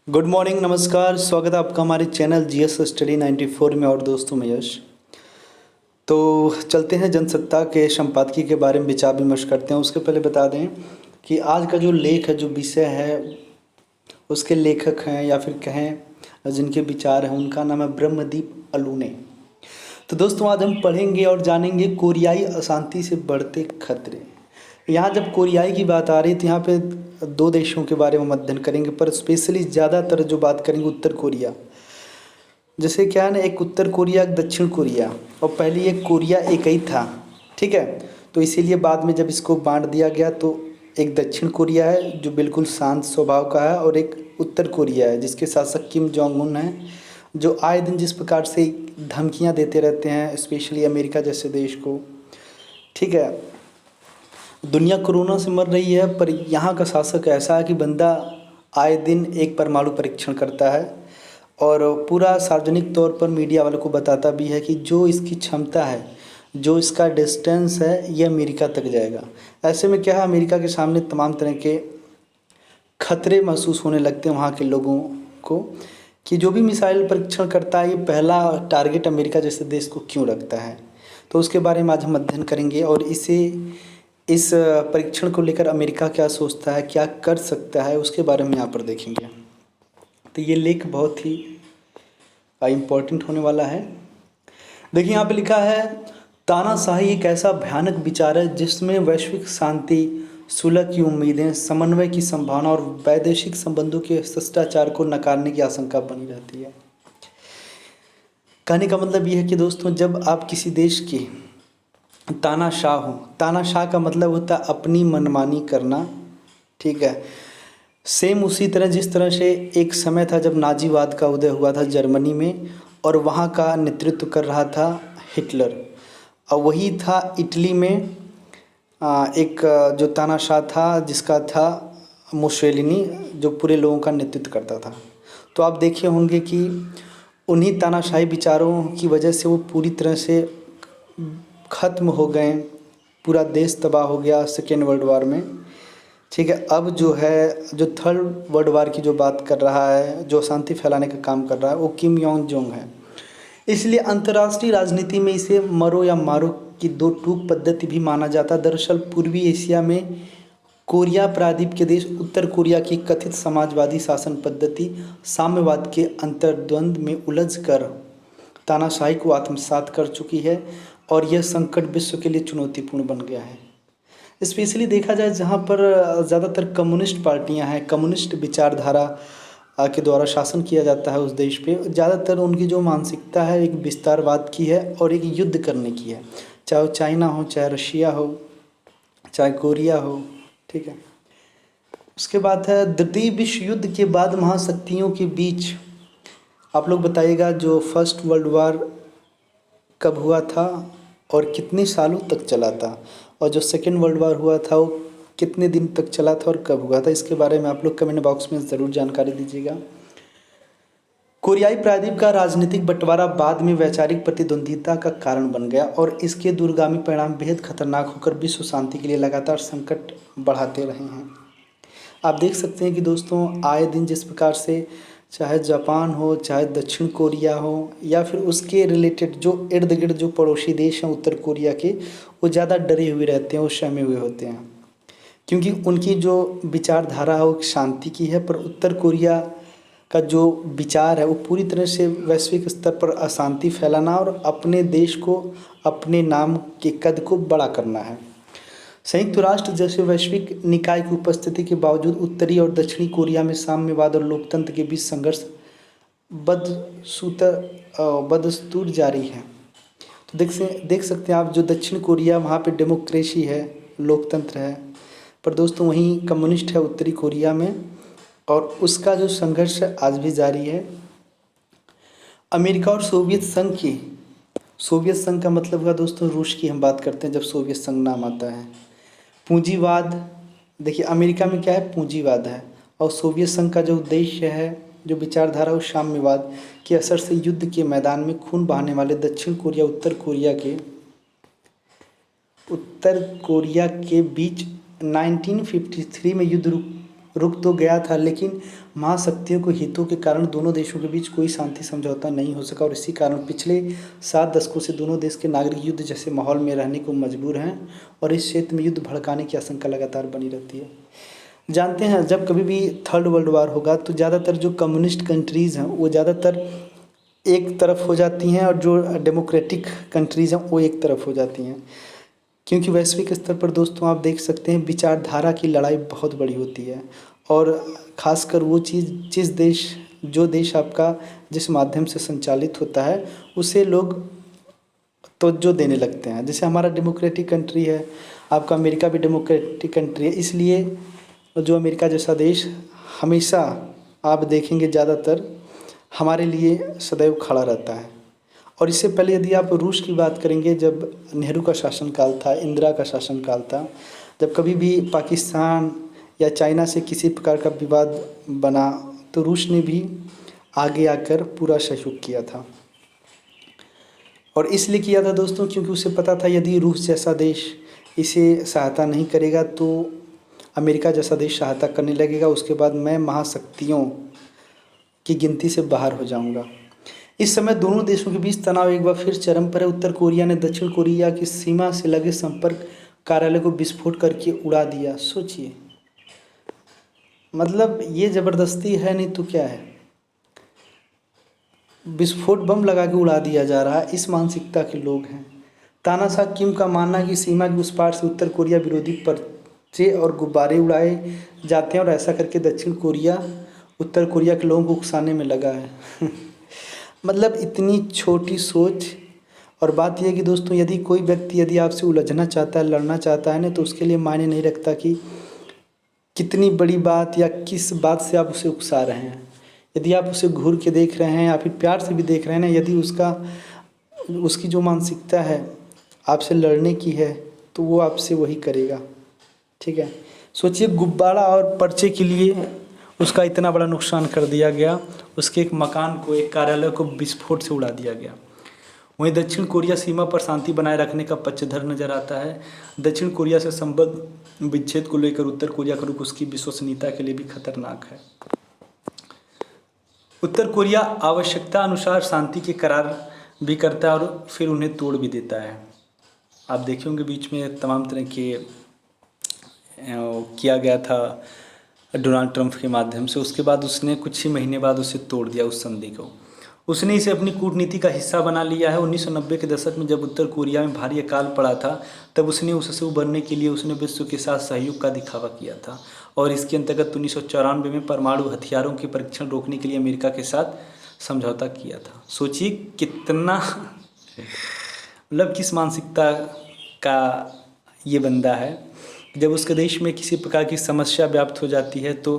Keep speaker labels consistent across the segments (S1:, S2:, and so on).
S1: Good morning, नमस्कार। स्वागत है आपका हमारे चैनल जीएस स्टडी 94 में। और दोस्तों मैं यश। तो चलते हैं जनसत्ता के संपादकीय के बारे में विचार विमर्श करते हैं। उसके पहले बता दें कि आज का जो लेख है, जो विषय है, उसके लेखक हैं या फिर कहें जिनके विचार हैं, उनका नाम है ब्रह्मदीप अलूने। तो दोस्तों आज हम पढ़ेंगे और जानेंगे कोरियाई अशांति से बढ़ते खतरे। यहाँ जब कोरियाई की बात आ रही है तो यहाँ पे दो देशों के बारे में अध्ययन करेंगे, पर स्पेशली ज़्यादातर जो बात करेंगे उत्तर कोरिया। जैसे क्या है ना, एक उत्तर कोरिया एक दक्षिण कोरिया, और पहले एक कोरिया एक ही था, ठीक है। तो इसीलिए बाद में जब इसको बांट दिया गया तो एक दक्षिण कोरिया है जो बिल्कुल शांत स्वभाव का है, और एक उत्तर कोरिया है जिसके शासक किम जोंग उन हैं, जो आए दिन जिस प्रकार से धमकियां देते रहते हैं, स्पेशली अमेरिका जैसे देश को, ठीक है। दुनिया कोरोना से मर रही है, पर यहाँ का शासक ऐसा है कि बंदा आए दिन एक परमाणु परीक्षण करता है और पूरा सार्वजनिक तौर पर मीडिया वालों को बताता भी है कि जो इसकी क्षमता है, जो इसका डिस्टेंस है, ये अमेरिका तक जाएगा। ऐसे में क्या है, अमेरिका के सामने तमाम तरह के खतरे महसूस होने लगते हैं वहाँ के लोगों को, कि जो भी मिसाइल परीक्षण करता है ये पहला टारगेट अमेरिका जैसे देश को क्यों रखता है। तो उसके बारे में आज हम अध्ययन करेंगे, और इस परीक्षण को लेकर अमेरिका क्या सोचता है, क्या कर सकता है, उसके बारे में यहाँ पर देखेंगे। तो ये लेख बहुत ही इम्पोर्टेंट होने वाला है। देखिए यहाँ पे लिखा है, तानाशाही एक ऐसा भयानक विचार है जिसमें वैश्विक शांति, सुलह की उम्मीदें, समन्वय की संभावना और वैदेशिक संबंधों के शिष्टाचार को नकारने की आशंका बनी रहती है। कहने का मतलब ये है कि दोस्तों, जब आप किसी देश की तानाशाह हो, तानाशाह का मतलब होता है अपनी मनमानी करना, ठीक है। सेम उसी तरह जिस तरह से एक समय था जब नाजीवाद का उदय हुआ था जर्मनी में, और वहाँ का नेतृत्व कर रहा था हिटलर, और वही था इटली में एक जो तानाशाह था जिसका था मुसोलिनी, जो पूरे लोगों का नेतृत्व करता था। तो आप देखे होंगे कि उन्हीं तानाशाही विचारों की वजह से वो पूरी तरह से ख़त्म हो गए, पूरा देश तबाह हो गया सेकेंड वर्ल्ड वार में, ठीक है। अब जो है, जो थर्ड वर्ल्ड वार की जो बात कर रहा है, जो शांति फैलाने का काम कर रहा है, वो किम योंग जोंग है। इसलिए अंतर्राष्ट्रीय राजनीति में इसे मरो या मारो की दो टूक पद्धति भी माना जाता है। दरअसल पूर्वी एशिया में कोरिया प्रायद्वीप के देश उत्तर कोरिया की कथित समाजवादी शासन पद्धति साम्यवाद के अंतर्द्वंद में उलझ कर तानाशाही को आत्मसात कर चुकी है, और यह संकट विश्व के लिए चुनौतीपूर्ण बन गया है। स्पेशली देखा जाए जहाँ पर ज़्यादातर कम्युनिस्ट पार्टियाँ हैं, कम्युनिस्ट विचारधारा के द्वारा शासन किया जाता है उस देश पे, ज़्यादातर उनकी जो मानसिकता है एक विस्तारवाद की है और एक युद्ध करने की है, चाहे वो चाइना हो, चाहे रशिया हो, चाहे कोरिया हो, ठीक है। उसके बाद है द्वितीय विश्व युद्ध के बाद महाशक्तियों के बीच, आप लोग बताइएगा, जो फर्स्ट वर्ल्ड वार कब हुआ था और कितने सालों तक चला था, और जो सेकेंड वर्ल्ड वार हुआ था वो कितने दिन तक चला था और कब हुआ था। इसके बारे में आप लोग कमेंट बॉक्स में ज़रूर जानकारी दीजिएगा। कोरियाई प्रायद्वीप का राजनीतिक बंटवारा बाद में वैचारिक प्रतिद्वंद्विता का कारण बन गया, और इसके दूरगामी परिणाम बेहद खतरनाक होकर विश्व शांति के लिए लगातार संकट बढ़ाते रहे हैं। आप देख सकते हैं कि दोस्तों, आए दिन जिस प्रकार से चाहे जापान हो, चाहे दक्षिण कोरिया हो, या फिर उसके रिलेटेड जो इर्द गिर्द जो पड़ोसी देश हैं उत्तर कोरिया के, वो ज़्यादा डरे हुए रहते हैं, वो सहमे हुए होते हैं, क्योंकि उनकी जो विचारधारा है वो शांति की है। पर उत्तर कोरिया का जो विचार है वो पूरी तरह से वैश्विक स्तर पर अशांति फैलाना और अपने देश को, अपने नाम के कद को बड़ा करना है। संयुक्त राष्ट्र जैसे वैश्विक निकाय की उपस्थिति के बावजूद उत्तरी और दक्षिणी कोरिया में साम्यवाद और लोकतंत्र के बीच संघर्ष बदस्तूर जारी है। तो देख सकते हैं आप, जो दक्षिण कोरिया, वहाँ पे डेमोक्रेसी है, लोकतंत्र है, पर दोस्तों वहीं कम्युनिस्ट है उत्तरी कोरिया में, और उसका जो संघर्ष है आज भी जारी है। अमेरिका और सोवियत संघ का मतलब हुआ दोस्तों रूस की हम बात करते हैं जब सोवियत संघ नाम आता है। पूंजीवाद, देखिए अमेरिका में क्या है, पूंजीवाद है, और सोवियत संघ का जो उद्देश्य है, जो विचारधारा, वो साम्यवाद के असर से युद्ध के मैदान में खून बहाने वाले दक्षिण कोरिया उत्तर कोरिया के बीच 1953 में युद्ध रुक तो गया था, लेकिन महाशक्तियों के हितों के कारण दोनों देशों के बीच कोई शांति समझौता नहीं हो सका और इसी कारण पिछले 7 दशकों से दोनों देश के नागरिक युद्ध जैसे माहौल में रहने को मजबूर हैं और इस क्षेत्र में युद्ध भड़काने की आशंका लगातार बनी रहती है। जानते हैं जब कभी भी थर्ड वर्ल्ड वार होगा तो ज़्यादातर जो कम्युनिस्ट कंट्रीज़ हैं वो ज़्यादातर एक तरफ हो जाती हैं और जो डेमोक्रेटिक कंट्रीज़ हैं वो एक तरफ हो जाती हैं, क्योंकि वैश्विक स्तर पर दोस्तों आप देख सकते हैं विचारधारा की लड़ाई बहुत बड़ी होती है और ख़ासकर वो चीज़ जो देश आपका जिस माध्यम से संचालित होता है उसे लोग तवज्जो देने लगते हैं। जैसे हमारा डेमोक्रेटिक कंट्री है, आपका अमेरिका भी डेमोक्रेटिक कंट्री है, इसलिए जो अमेरिका जैसा देश हमेशा आप देखेंगे ज़्यादातर हमारे लिए सदैव खड़ा रहता है। और इससे पहले यदि आप रूस की बात करेंगे, जब नेहरू का शासनकाल था, इंदिरा का शासनकाल था, जब कभी भी पाकिस्तान या चाइना से किसी प्रकार का विवाद बना तो रूस ने भी आगे आकर पूरा सहयोग किया था। और इसलिए किया था दोस्तों क्योंकि उसे पता था यदि रूस जैसा देश इसे सहायता नहीं करेगा तो अमेरिका जैसा देश सहायता करने लगेगा, उसके बाद मैं महाशक्तियों की गिनती से बाहर हो जाऊंगा। इस समय दोनों देशों के बीच तनाव एक बार फिर चरम पर है। उत्तर कोरिया ने दक्षिण कोरिया की सीमा से लगे संपर्क कार्यालय को विस्फोट करके उड़ा दिया। सोचिए, मतलब ये ज़बरदस्ती है नहीं तो क्या है, विस्फोट बम लगा के उड़ा दिया जा रहा है। इस मानसिकता के लोग हैं। तानाशाह किम का मानना है कि सीमा के उस पार से उत्तर कोरिया विरोधी पर्चे और गुब्बारे उड़ाए जाते हैं और ऐसा करके दक्षिण कोरिया उत्तर कोरिया के लोगों को उकसाने में लगा है। मतलब इतनी छोटी सोच। और बात यह कि दोस्तों यदि आपसे उलझना चाहता है, लड़ना चाहता है ना, तो उसके लिए मायने नहीं रखता कि कितनी बड़ी बात या किस बात से आप उसे उकसा रहे हैं। यदि आप उसे घूर के देख रहे हैं या फिर प्यार से भी देख रहे हैं ना, यदि उसकी जो मानसिकता है आपसे लड़ने की है तो वो आपसे वही करेगा। ठीक है, सोचिए गुब्बारा और पर्चे के लिए उसका इतना बड़ा नुकसान कर दिया गया, उसके एक मकान को, एक कार्यालय को विस्फोट से उड़ा दिया गया। वहीं दक्षिण कोरिया सीमा पर शांति बनाए रखने का पक्षधर नजर आता है। दक्षिण कोरिया से संबंध विच्छेद को लेकर उत्तर कोरिया का रुख उसकी विश्वसनीयता के लिए भी खतरनाक है। उत्तर कोरिया आवश्यकता अनुसार शांति के करार भी करता है और फिर उन्हें तोड़ भी देता है। आप देखे होंगे बीच में तमाम तरह के किया गया था डोनाल्ड ट्रंप के माध्यम से, उसके बाद उसने कुछ ही महीने बाद उसे तोड़ दिया उस संधि को। उसने इसे अपनी कूटनीति का हिस्सा बना लिया है। 1990 के दशक में जब उत्तर कोरिया में भारी अकाल पड़ा था तब उसने उससे उबरने के लिए उसने विश्व के साथ सहयोग का दिखावा किया था और इसके अंतर्गत 1994 में परमाणु हथियारों के परीक्षण रोकने के लिए अमेरिका के साथ समझौता किया था। सोचिए कितना मतलब किस मानसिकता का ये बंदा है। जब उसके देश में किसी प्रकार की समस्या व्याप्त हो जाती है तो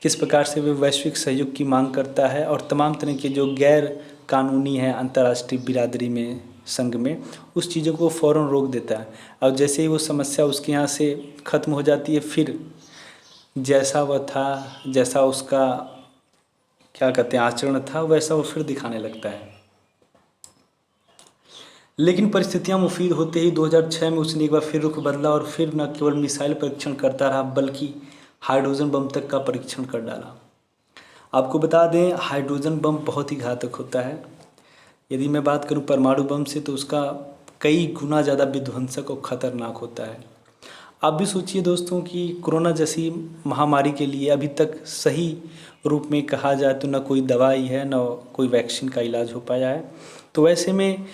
S1: किस प्रकार से वे वैश्विक सहयोग की मांग करता है और तमाम तरह के जो गैर कानूनी है अंतर्राष्ट्रीय बिरादरी में, संघ में, उस चीज़ों को फ़ौरन रोक देता है। और जैसे ही वो समस्या उसके यहाँ से ख़त्म हो जाती है, फिर जैसा वह था, जैसा उसका क्या कहते हैं आचरण था, वैसा वो फिर दिखाने लगता है। लेकिन परिस्थितियां मुफीद होते ही 2006 में उसने एक बार फिर रुख बदला और फिर न केवल मिसाइल परीक्षण करता रहा बल्कि हाइड्रोजन बम तक का परीक्षण कर डाला। आपको बता दें हाइड्रोजन बम बहुत ही घातक होता है। यदि मैं बात करूं परमाणु बम से तो उसका कई गुना ज़्यादा विध्वंसक और ख़तरनाक होता है। आप भी सोचिए दोस्तों कि कोरोना जैसी महामारी के लिए अभी तक सही रूप में कहा जाए तो न कोई दवाई है, न कोई वैक्सीन का इलाज हो पाया है। तो वैसे में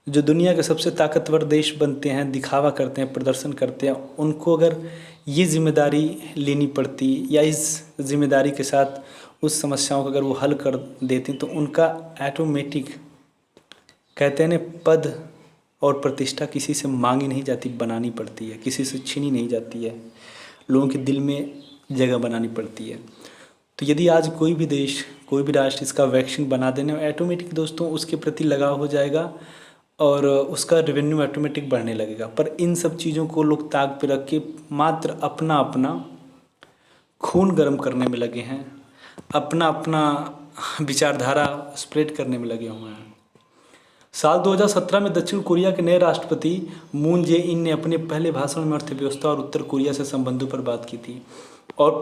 S1: जो दुनिया के सबसे ताकतवर देश बनते हैं, दिखावा करते हैं, प्रदर्शन करते हैं, उनको अगर ये जिम्मेदारी लेनी पड़ती या इस जिम्मेदारी के साथ उस समस्याओं को अगर वो हल कर देते तो उनका ऑटोमेटिक कहते हैं ना पद और प्रतिष्ठा किसी से मांगी नहीं जाती, बनानी पड़ती है, किसी से छीनी नहीं जाती है, लोगों के दिल में जगह बनानी पड़ती है। तो यदि आज कोई भी देश, कोई भी राष्ट्र इसका वैक्सीन बना देने ऑटोमेटिक दोस्तों उसके प्रति लगाव हो जाएगा और उसका रेवेन्यू ऑटोमेटिक बढ़ने लगेगा। पर इन सब चीज़ों को लोग ताक पे रख के मात्र अपना अपना खून गर्म करने में लगे हैं, अपना अपना विचारधारा स्प्रेड करने में लगे हुए हैं। साल 2017 में दक्षिण कोरिया के नए राष्ट्रपति मून जे इन ने अपने पहले भाषण में अर्थव्यवस्था और उत्तर कोरिया से संबंधों पर बात की थी और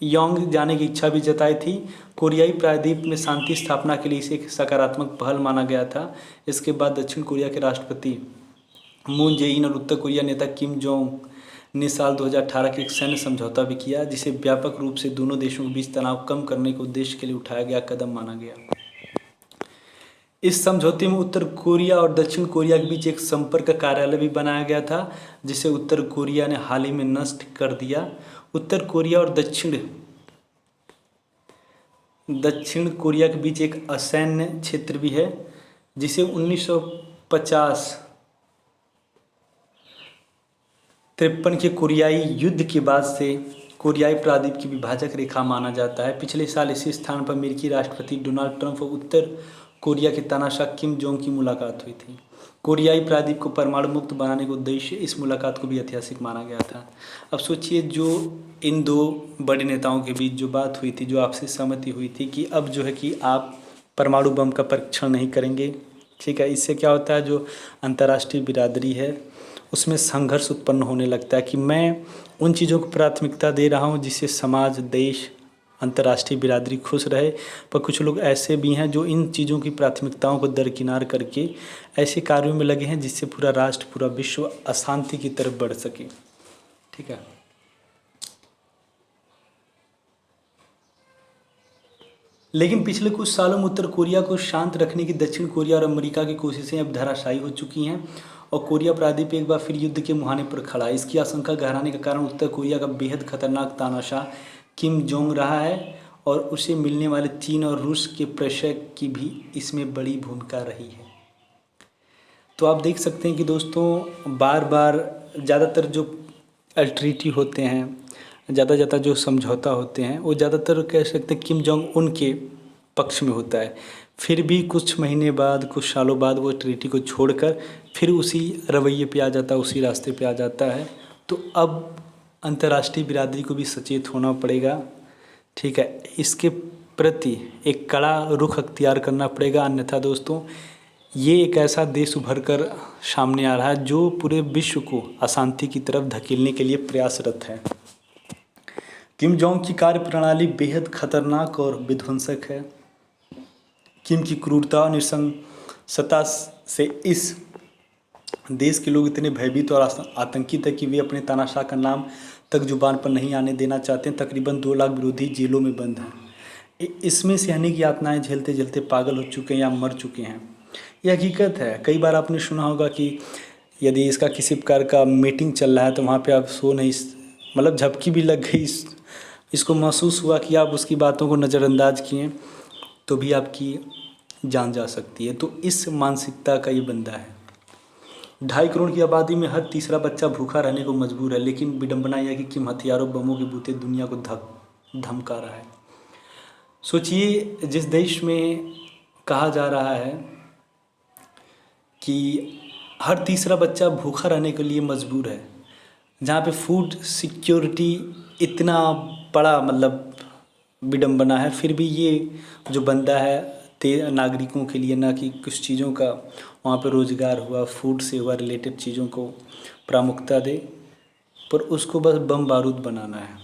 S1: योंग जाने की इच्छा भी जताई थी। कोरियाई प्रायद्वीप में शांति स्थापना के लिए इसे एक सकारात्मक पहल माना गया था। इसके बाद दक्षिण कोरिया के राष्ट्रपति मून जे इन और उत्तर कोरिया नेता किम जोंग ने साल 2018 के एक सैन्य समझौता भी किया, जिसे व्यापक रूप से दोनों देशों के बीच तनाव कम करने के उद्देश्य के लिए उठाया गया कदम माना गया। इस समझौते में उत्तर कोरिया और दक्षिण कोरिया के बीच एक संपर्क कार्यालय भी बनाया गया था, जिसे उत्तर कोरिया ने हाल ही में नष्ट कर दिया। उत्तर कोरिया और दक्षिण कोरिया के बीच एक असैन्य क्षेत्र भी है, जिसे 1953 के कोरियाई युद्ध के बाद से कोरियाई प्रायद्वीप की विभाजक रेखा माना जाता है। पिछले साल इसी स्थान पर अमेरिकी राष्ट्रपति डोनाल्ड ट्रंप और उत्तर कोरिया के तानाशाह किम जोंग की मुलाकात हुई थी। कोरियाई प्रायद्वीप को परमाणु मुक्त बनाने के उद्देश्य इस मुलाकात को भी ऐतिहासिक माना गया था। अब सोचिए, जो इन दो बड़े नेताओं के बीच जो बात हुई थी, जो आपसी सहमति हुई थी कि अब जो है कि आप परमाणु बम का परीक्षण नहीं करेंगे, ठीक है। इससे क्या होता है, जो अंतर्राष्ट्रीय बिरादरी है उसमें संघर्ष उत्पन्न होने लगता है कि मैं उन चीज़ों को प्राथमिकता दे रहा हूँ जिससे समाज, देश, अंतर्राष्ट्रीय बिरादरी खुश रहे, पर कुछ लोग ऐसे भी हैं जो इन चीज़ों की प्राथमिकताओं को दरकिनार करके ऐसे कार्यों में लगे हैं जिससे पूरा राष्ट्र, पूरा विश्व अशांति की तरफ बढ़ सके, ठीक है। लेकिन पिछले कुछ सालों में उत्तर कोरिया को शांत रखने की दक्षिण कोरिया और अमेरिका की कोशिशें अब धराशायी हो चुकी हैं और कोरिया प्रायद्वीप एक बार फिर युद्ध के मुहाने पर खड़ा है। इसकी आशंका गहराने का कारण उत्तर कोरिया का बेहद खतरनाक तानाशाह किम जोंग रहा है और उसे मिलने वाले चीन और रूस के प्रेशर की भी इसमें बड़ी भूमिका रही है। तो आप देख सकते हैं कि दोस्तों, बार बार ज़्यादातर जो ट्रीटी होते हैं, ज़्यादा जो समझौता होते हैं, वो ज़्यादातर कह सकते हैं किम जोंग उन के पक्ष में होता है। फिर भी कुछ महीने बाद, कुछ सालों बाद वो ट्रीटी को छोड़कर फिर उसी रवैये पे आ जाता है, उसी रास्ते पे आ जाता है। तो अब अंतर्राष्ट्रीय बिरादरी को भी सचेत होना पड़ेगा, ठीक है। इसके प्रति एक कड़ा रुख अख्तियार करना पड़ेगा, अन्यथा दोस्तों ये एक ऐसा देश उभर कर सामने आ रहा है जो पूरे विश्व को अशांति की तरफ धकेलने के लिए प्रयासरत है। किम जोंग की कार्यप्रणाली बेहद खतरनाक और विध्वंसक है। किम की क्रूरता और नृशंसता से इस देश के लोग इतने भयभीत और आतंकित है कि वे अपने तानाशाह का नाम तक जुबान पर नहीं आने देना चाहते हैं। तकरीबन 2 लाख विरोधी जेलों में बंद हैं। इसमें सैनिक यातनाएं झेलते झेलते पागल हो चुके हैं या मर चुके हैं। यह हकीकत है। कई बार आपने सुना होगा कि यदि इसका किसी प्रकार का मीटिंग चल रहा है तो वहाँ पे आप सो नहीं, मतलब झपकी भी लग गई, इसको महसूस हुआ कि आप उसकी बातों को नज़रअंदाज किए तो भी आपकी जान जा सकती है। तो इस मानसिकता का ये बंदा है। 2.5 करोड़ की आबादी में हर तीसरा बच्चा भूखा रहने को मजबूर है, लेकिन विडंबना यह है कि किम हथियारों, बमों के बूते दुनिया को धमका रहा है। सोचिए, जिस देश में कहा जा रहा है कि हर तीसरा बच्चा भूखा रहने के लिए मजबूर है, जहाँ पे फूड सिक्योरिटी इतना बड़ा मतलब विडंबना है, फिर भी ये जो बंदा है नागरिकों के लिए ना कि कुछ चीज़ों का वहाँ पे रोज़गार हुआ, फूड से हुआ रिलेटेड चीज़ों को प्रामुख्यता दे, पर उसको बस बम बारूद बनाना है।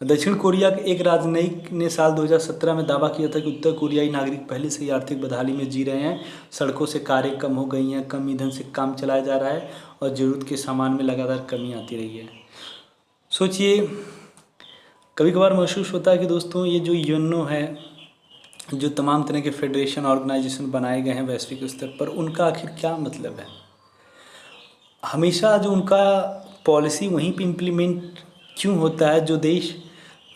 S1: दक्षिण कोरिया के एक राजनयिक ने साल 2017 में दावा किया था कि उत्तर कोरियाई नागरिक पहले से ही आर्थिक बदहाली में जी रहे हैं। सड़कों से कारें कम हो गई हैं, कम ईंधन से काम चलाया जा रहा है और ज़रूरत के सामान में लगातार कमी आती रही है। सोचिए, कभी कभार महसूस होता है कि दोस्तों ये जो यूएनओ है, जो तमाम तरह के फेडरेशन ऑर्गेनाइजेशन बनाए गए हैं वैश्विक स्तर पर, उनका आखिर क्या मतलब है। हमेशा जो उनका पॉलिसी वहीं पे इम्प्लीमेंट क्यों होता है जो देश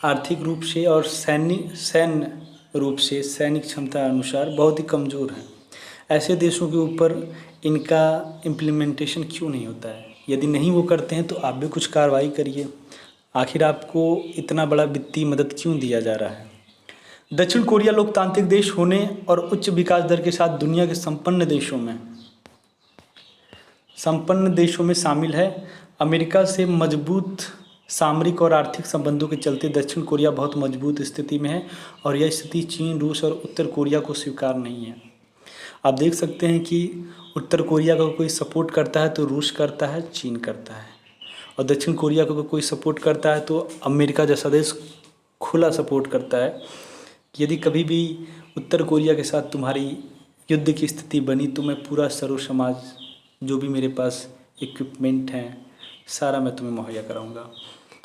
S1: आर्थिक रूप से और सैन्य रूप से, सैनिक क्षमता अनुसार बहुत ही कमज़ोर हैं। ऐसे देशों के ऊपर इनका इम्प्लीमेंटेशन क्यों नहीं होता है। यदि नहीं वो करते हैं तो आप भी कुछ कार्रवाई करिए। आखिर आपको इतना बड़ा वित्तीय मदद क्यों दिया जा रहा है। दक्षिण कोरिया लोकतांत्रिक देश होने और उच्च विकास दर के साथ दुनिया के संपन्न देशों में शामिल है। अमेरिका से मजबूत सामरिक और आर्थिक संबंधों के चलते दक्षिण कोरिया बहुत मजबूत स्थिति में है और यह स्थिति चीन, रूस और उत्तर कोरिया को स्वीकार नहीं है। आप देख सकते हैं कि उत्तर कोरिया को कोई सपोर्ट करता है तो रूस करता है, चीन करता है, और दक्षिण कोरिया को कोई सपोर्ट करता है तो अमेरिका जैसा देश खुला सपोर्ट करता है कि यदि कभी भी उत्तर कोरिया के साथ तुम्हारी युद्ध की स्थिति बनी तो मैं पूरा सर्व समाज, जो भी मेरे पास इक्विपमेंट हैं, सारा मैं तुम्हें मुहैया कराऊंगा।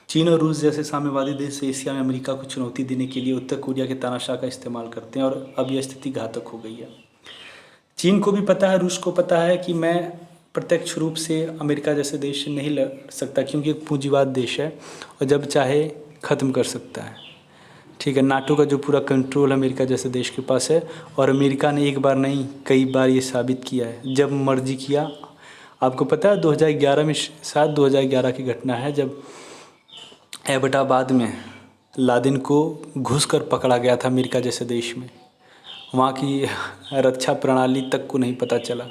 S1: चीन और रूस जैसे साम्यवादी देश एशिया में अमेरिका को चुनौती देने के लिए उत्तर कोरिया के तानाशाह का इस्तेमाल करते हैं और अब यह स्थिति घातक हो गई है। चीन को भी पता है, रूस को पता है कि मैं प्रत्यक्ष रूप से अमेरिका जैसे देश से नहीं लड़ सकता, क्योंकि एक पूंजीवाद देश है और जब चाहे ख़त्म कर सकता है। ठीक है, नाटो का जो पूरा कंट्रोल अमेरिका जैसे देश के पास है, और अमेरिका ने एक बार नहीं कई बार ये साबित किया है, जब मर्जी किया। आपको पता है 2011 में, शायद 2011 की घटना है, जब एबटाबाद में लादेन को घुस कर पकड़ा गया था अमेरिका जैसे देश में, वहाँ की रक्षा प्रणाली तक को नहीं पता चला।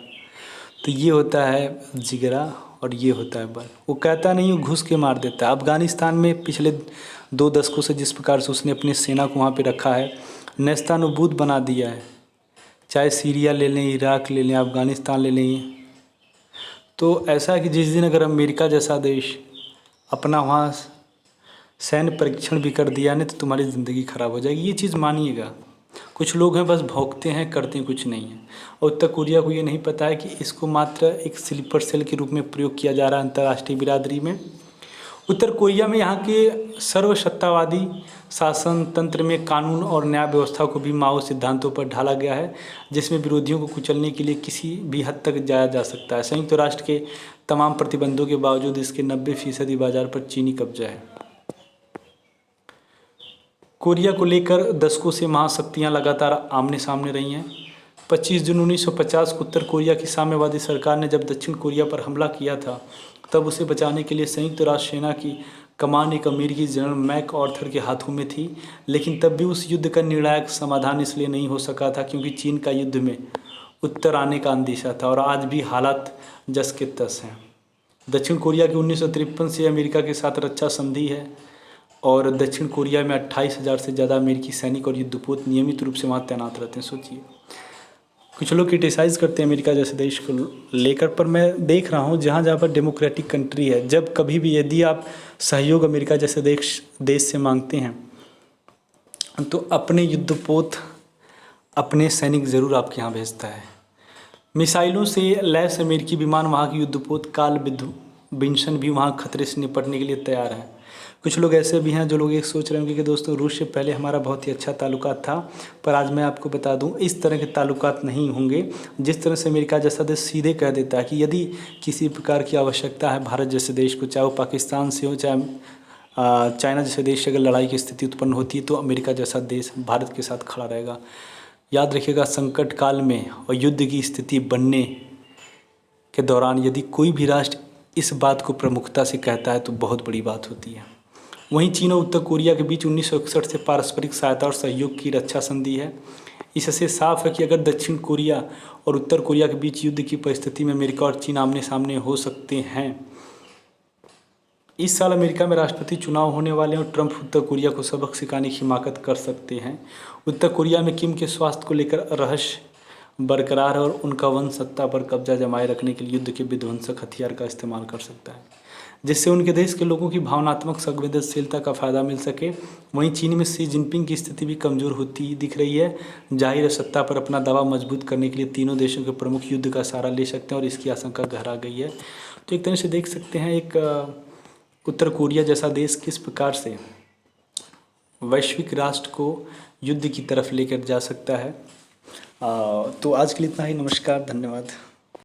S1: तो ये होता है जिगरा और ये होता है बल। वो कहता नहीं, वो घुस के मार देता है। अफ़गानिस्तान में पिछले 2 दशकों से जिस प्रकार से उसने अपनी सेना को वहाँ पे रखा है, नेस्तानुबूद बना दिया है। चाहे सीरिया ले लें, इराक ले लें, अफ़गानिस्तान ले लें, तो ऐसा है कि जिस दिन अगर अमेरिका जैसा देश अपना वहाँ सैन्य परीक्षण भी कर दिया नहीं तो तुम्हारी ज़िंदगी ख़राब हो जाएगी। ये चीज़ मानिएगा। कुछ लोग हैं बस भौंकते हैं, करते हैं कुछ नहीं है। और उत्तर कोरिया को ये नहीं पता है कि इसको मात्र एक स्लीपर सेल के रूप में प्रयोग किया जा रहा है अंतर्राष्ट्रीय बिरादरी में। उत्तर कोरिया में यहाँ के सर्वसत्तावादी शासन तंत्र में कानून और न्याय व्यवस्था को भी माओ सिद्धांतों पर ढाला गया है, जिसमें विरोधियों को कुचलने के लिए किसी भी हद तक जाया जा सकता है। संयुक्त राष्ट्र के तमाम प्रतिबंधों के बावजूद इसके 90% बाजार पर चीनी कब्जा है। कोरिया को लेकर दशकों से महाशक्तियां लगातार आमने सामने रही हैं। 25 जून 1950 को उत्तर कोरिया की साम्यवादी सरकार ने जब दक्षिण कोरिया पर हमला किया था, तब उसे बचाने के लिए संयुक्त राष्ट्र सेना की कमान एक अमेरिकी जनरल मैक आर्थर के हाथों में थी। लेकिन तब भी उस युद्ध का निर्णायक समाधान इसलिए नहीं हो सका था क्योंकि चीन का युद्ध में उत्तर आने का अंदेशा था, और आज भी हालात जस के तस हैं। दक्षिण कोरिया की 1953 से अमेरिका के साथ रक्षा संधि है, और दक्षिण कोरिया में 28,000 से ज़्यादा अमेरिकी सैनिक और युद्धपोत नियमित रूप से वहाँ तैनात रहते हैं। सोचिए, कुछ लोग क्रिटिसाइज़ करते हैं अमेरिका जैसे देश को लेकर, पर मैं देख रहा हूँ जहाँ जहाँ पर डेमोक्रेटिक कंट्री है, जब कभी भी यदि आप सहयोग अमेरिका जैसे देश से मांगते हैं तो अपने युद्धपोत, अपने सैनिक ज़रूर आपके यहाँ भेजता है। मिसाइलों से लैस अमेरिकी विमान, वहाँ की युद्धपोत काल विंसन भी वहाँ खतरे से निपटने के लिए तैयार हैं। कुछ लोग ऐसे भी हैं जो लोग ये सोच रहे होंगे कि दोस्तों रूस से पहले हमारा बहुत ही अच्छा ताल्लुकात था, पर आज मैं आपको बता दूं इस तरह के ताल्लुकात नहीं होंगे। जिस तरह से अमेरिका जैसा देश सीधे कह देता है कि यदि किसी प्रकार की आवश्यकता है भारत जैसे देश को, चाहे वो पाकिस्तान से हो, चाहे चाइना जैसे देश से अगर लड़ाई की स्थिति उत्पन्न होती है तो अमेरिका जैसा देश भारत के साथ खड़ा रहेगा। याद रखिएगा, संकट काल में और युद्ध की स्थिति बनने के दौरान यदि कोई भी राष्ट्र इस बात को प्रमुखता से कहता है तो बहुत बड़ी बात होती है। वहीं चीन और उत्तर कोरिया के बीच 1961 से पारस्परिक सहायता और सहयोग की रक्षा संधि है। इससे साफ है कि अगर दक्षिण कोरिया और उत्तर कोरिया के बीच युद्ध की परिस्थिति में अमेरिका और चीन आमने सामने हो सकते हैं। इस साल अमेरिका में राष्ट्रपति चुनाव होने वाले हैं और ट्रंप उत्तर कोरिया को सबक सिखाने की हिमाकत कर सकते हैं। उत्तर कोरिया में किम के स्वास्थ्य को लेकर रहस्य बरकरार है और उनका वंश सत्ता पर कब्जा जमाए रखने के लिए युद्ध के विध्वंसक हथियार का इस्तेमाल कर सकता है, जिससे उनके देश के लोगों की भावनात्मक संवेदनशीलता का फ़ायदा मिल सके। वहीं चीन में शी जिनपिंग की स्थिति भी कमज़ोर होती दिख रही है। जाहिर है सत्ता पर अपना दावा मजबूत करने के लिए तीनों देशों के प्रमुख युद्ध का सहारा ले सकते हैं और इसकी आशंका गहरा गई है। तो एक तरह से देख सकते हैं एक उत्तर कोरिया जैसा देश किस प्रकार से वैश्विक राष्ट्र को युद्ध की तरफ लेकर जा सकता है। तो आज के लिए इतना ही। नमस्कार, धन्यवाद।